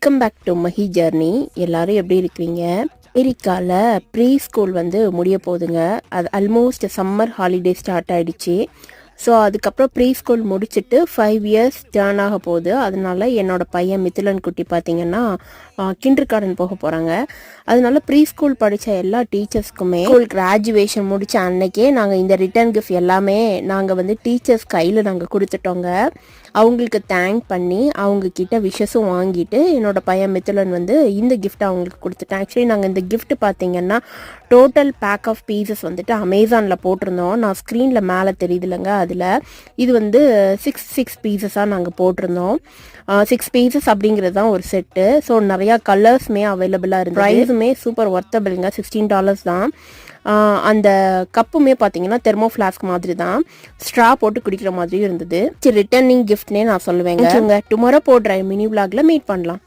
Welcome back to Mahi journey. எல்லாரும் எப்படி இருக்கிறீங்க? அமெரிக்காவில் ப்ரீ ஸ்கூல் வந்து முடிய போகுதுங்க. அது ஆல்மோஸ்ட் சம்மர் ஹாலிடே ஸ்டார்ட் ஆகிடுச்சு. ஸோ அதுக்கப்புறம் ப்ரீ ஸ்கூல் முடிச்சுட்டு 5 இயர்ஸ் டேர்ன் ஆக போகுது. அதனால என்னோட பையன் மிதுலன் குட்டி பார்த்தீங்கன்னா கிண்டர் கார்டன் போக போகிறாங்க. அதனால ப்ரீ ஸ்கூல் படித்த எல்லா டீச்சர்ஸ்க்குமே ஸ்கூல் கிராஜுவேஷன் முடித்த அன்னைக்கே நாங்கள் இந்த ரிட்டர்ன் கிஃப்ட் எல்லாமே நாங்கள் வந்து டீச்சர்ஸ் கையில் நாங்கள் கொடுத்துட்டோங்க. அவங்களுக்கு தேங்க் பண்ணி அவங்கக்கிட்ட விஷஸும் வாங்கிட்டு என்னோடய பையன் மிதுலன் வந்து இந்த கிஃப்ட்டை அவங்களுக்கு கொடுத்துட்டேன். ஆக்சுவலி நாங்கள் இந்த கிஃப்ட் பார்த்தீங்கன்னா டோட்டல் பேக் ஆஃப் பீசஸ் வந்துட்டு அமேசானில் போட்டிருந்தோம். நான் ஸ்க்ரீனில் மேலே தெரியுதுலங்க, அதில் இது வந்து 6 பீசஸாக நாங்கள் போட்டிருந்தோம். 6 பீசஸ் அப்படிங்கிறது தான் ஒரு செட்டு. ஸோ நிறையா கலர்ஸுமே அவைலபிளாக இருந்தது. ப்ரைஸுமே சூப்பர் ஒர்த்தபிளுங்க, $16 தான். அந்த கப்புமே பார்த்தீங்கன்னா தெர்மோ ஃப்ளாஸ்க் மாதிரி தான், ஸ்ட்ரா போட்டு குடிக்கிற மாதிரியும் இருந்தது. சரி, ரிட்டர்னிங் கிஃப்ட்னே நான் சொல்லுவேங்க. டுமாரோ போடுற மினி விளாக்ல மீட் பண்ணலாம்.